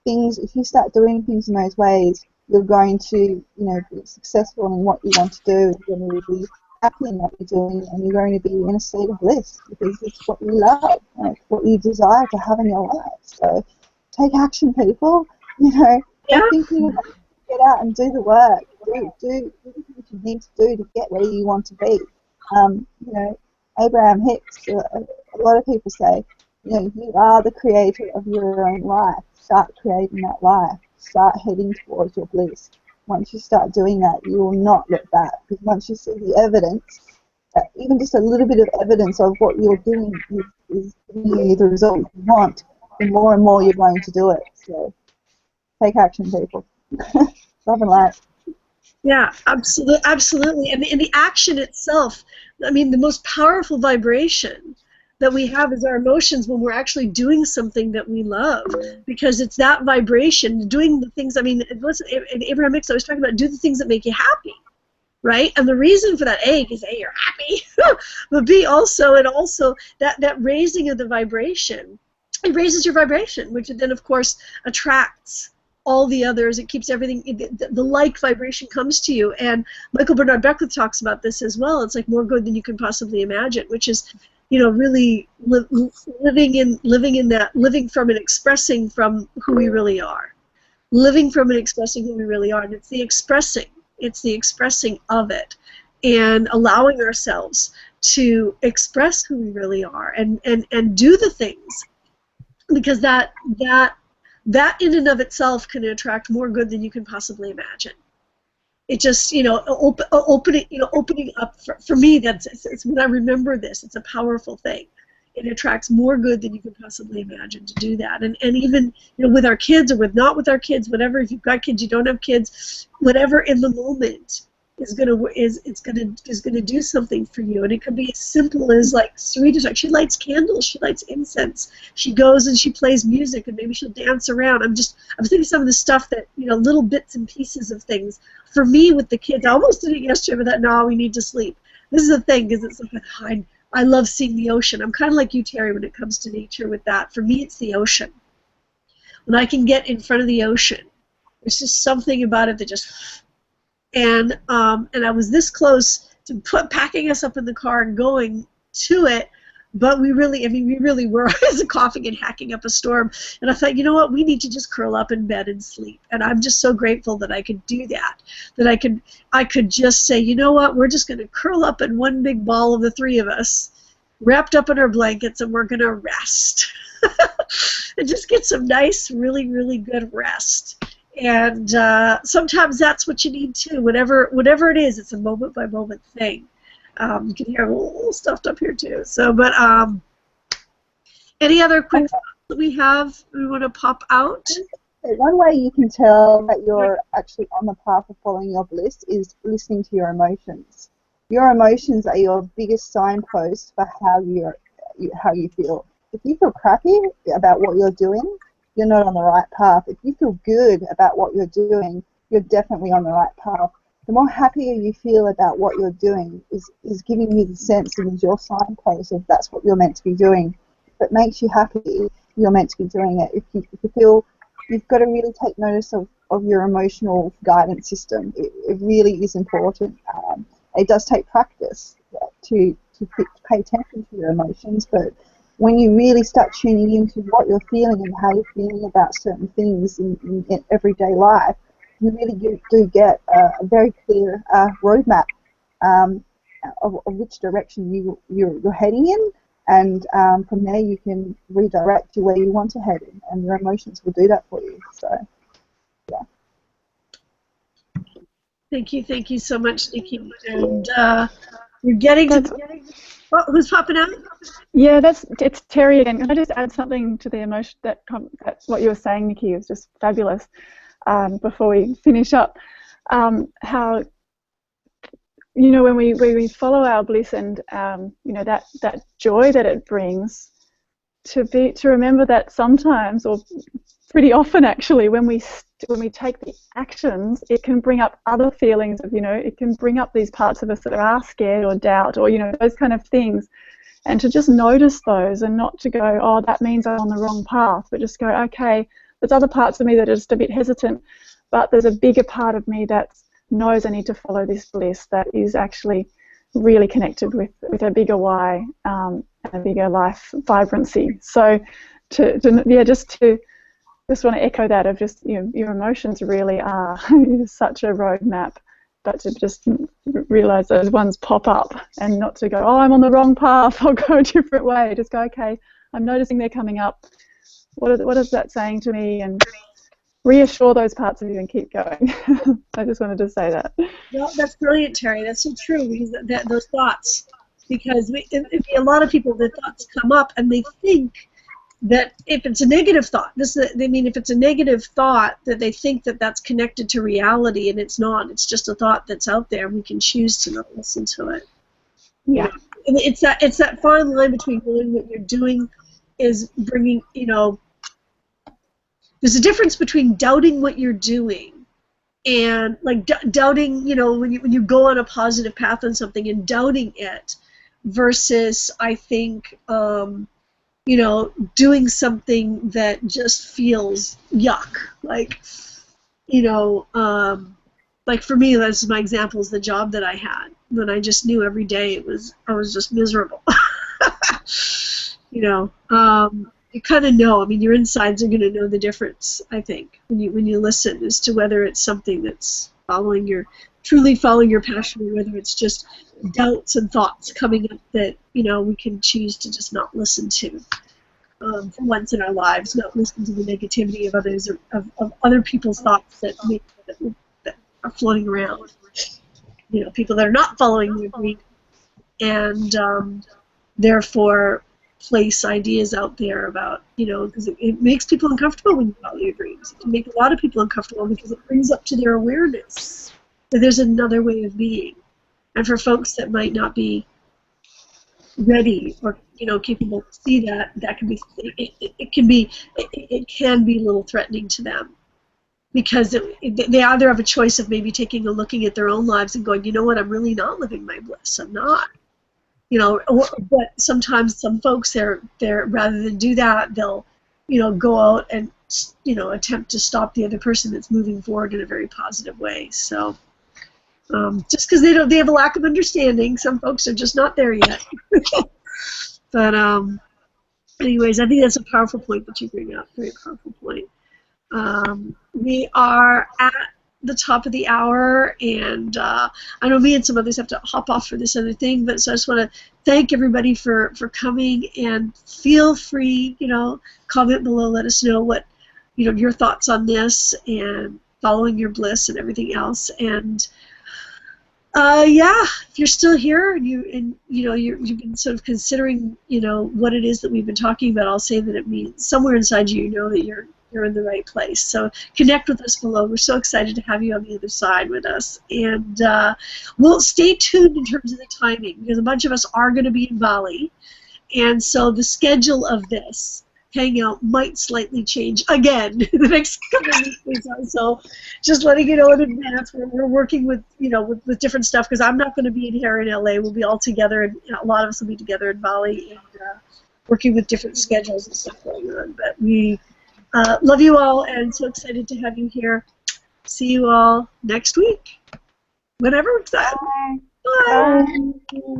if you start doing things in those ways, you're going to be successful in what you want to do. You're going to be happy in what you're doing, and you're going to be in a state of bliss, because it's what you love and it's what you desire to have in your life. So take action, people. Stop thinking about it. Get out and do the work. Do what you need to do to get where you want to be. Abraham Hicks, a lot of people say, you are the creator of your own life. Start creating that life. Start heading towards your bliss. Once you start doing that, you will not look back, because once you see the evidence, even just a little bit of evidence of what you're doing is giving you the result you want, the more and more you're going to do it. So take action, people. Love and light. Yeah, absolutely, absolutely. And the action itself, I mean, the most powerful vibration that we have is our emotions when we're actually doing something that we love, because it's that vibration, doing the things, I mean, listen, Abraham Hicks always talking about do the things that make you happy, right? And the reason for that, A, because A, you're happy, but B, also, and also that raising of the vibration, it raises your vibration, which then, of course, attracts all the others. It keeps everything, the like vibration comes to you. And Michael Bernard Beckwith talks about this as well. It's like more good than you can possibly imagine, which is, you know, really living from and expressing from who we really are. Living from and expressing who we really are. And it's the expressing of it, and allowing ourselves to express who we really are and do the things, because that in and of itself can attract more good than you can possibly imagine. It just, you know, opening up, for me, it's when I remember this, it's a powerful thing. It attracts more good than you can possibly imagine to do that. And even, you know, with our kids or not with our kids, whatever, if you've got kids, you don't have kids, whatever in the moment is gonna do something for you. And it could be as simple as, like Sarita, like, she lights candles, she lights incense, she goes and she plays music, and maybe she'll dance around. I'm thinking some of the stuff that, you know, little bits and pieces of things. For me with the kids, I almost did it yesterday, but no, we need to sleep. This is the thing, because it's like, I love seeing the ocean. I'm kind of like you, Terry, when it comes to nature with that. For me, it's the ocean. When I can get in front of the ocean, there's just something about it that just... And I was this close to packing us up in the car and going to it, but we really were. I was coughing and hacking up a storm, and I thought, you know what, we need to just curl up in bed and sleep. And I'm just so grateful that I could do that, I could just say, you know what, we're just going to curl up in one big ball of the three of us, wrapped up in our blankets, and we're going to rest. And just get some nice, really, really good rest. And sometimes that's what you need too. Whatever it is, it's a moment by moment thing. You can hear a little stuffed up here too. So, but any other quick thoughts that we want to pop out? One way you can tell that you're actually on the path of following your bliss is listening to your emotions. Your emotions are your biggest signpost for how you feel. If you feel crappy about what you're doing, you're not on the right path. If you feel good about what you're doing, you're definitely on the right path. The more happier you feel about what you're doing is giving you the sense and is your signpost of that's what you're meant to be doing. If it makes you happy, you're meant to be doing it. If you feel, you've got to really take notice of your emotional guidance system. It really is important. It does take practice to pay attention to your emotions, but when you really start tuning into what you're feeling and how you're feeling about certain things in everyday life, you really do get a very clear roadmap of which direction you're heading in, and from there you can redirect to where you want to head in, and your emotions will do that for you. So, yeah. Thank you so much, Nikki. And we're getting to... Oh, who's popping out? Yeah, it's Terry again. Can I just add something to the emotion that what you were saying, Nikki, is just fabulous. Before we finish up, how, you know, when we follow our bliss and you know, that joy that it brings, to remember that sometimes, or pretty often actually, when we take the actions, it can bring up other feelings of, you know, it can bring up these parts of us that are scared or doubt, or, you know, those kind of things, and to just notice those and not to go, oh, that means I'm on the wrong path, but just go, okay, there's other parts of me that are just a bit hesitant, but there's a bigger part of me that knows I need to follow this bliss, that is actually really connected with a bigger why and a bigger life vibrancy. So just want to echo that of just, you know, your emotions really are such a roadmap, but to just realize those ones pop up and not to go, oh, I'm on the wrong path, I'll go a different way. Just go, okay, I'm noticing they're coming up. What is that saying to me? And reassure those parts of you and keep going. I just wanted to say that. Well, that's brilliant, Terry. That's so true, because those thoughts, because a lot of people, the thoughts come up and they think that if it's a negative thought, if it's a negative thought that they think that that's connected to reality, and it's not. It's just a thought that's out there. We can choose to not listen to it. Yeah. And it's that fine line between knowing what you're doing is bringing, there's a difference between doubting what you're doing and like doubting, when you go on a positive path on something and doubting it versus, I think, doing something that just feels yuck. Like, like for me, that's my example, is the job that I had when I just knew every day I was just miserable. You kind of know. I mean, your insides are going to know the difference, I think, when you listen, as to whether it's something that's truly following your passion, or whether it's just doubts and thoughts coming up that, we can choose to just not listen to for once in our lives, not listen to the negativity of others, of other people's thoughts that are floating around. People that are not following your dream, and therefore place ideas out there about, because it makes people uncomfortable when you follow your dreams. It can make a lot of people uncomfortable because it brings up to their awareness that there's another way of being. And for folks that might not be ready or capable to see that can be it can be a little threatening to them, because they either have a choice of maybe taking a looking at their own lives and going, you know what, I'm really not living my bliss. I'm not. But sometimes some folks, they're rather than do that, they'll go out and attempt to stop the other person that's moving forward in a very positive way. So just because they have a lack of understanding, some folks are just not there yet. But anyways, I think that's a powerful point that you bring up. Very powerful point. We are at the top of the hour, and I know me and some others have to hop off for this other thing, but so I just want to thank everybody for coming, and feel free, comment below, let us know what, your thoughts on this and following your bliss and everything else. And if you're still here and you've been sort of considering, what it is that we've been talking about, I'll say that it means somewhere inside you, that you're in the right place. So connect with us below. We're so excited to have you on the other side with us. And we'll stay tuned in terms of the timing, because a bunch of us are going to be in Bali. And so the schedule of this hangout might slightly change again in the next couple of weeks or so. Just letting you know in advance. We're working with, with different stuff, because I'm not going to be in here in LA. We'll be all together, and a lot of us will be together in Bali, and working with different schedules and stuff going on. But we love you all, and so excited to have you here. See you all next week. Whenever it's at. Bye. Bye.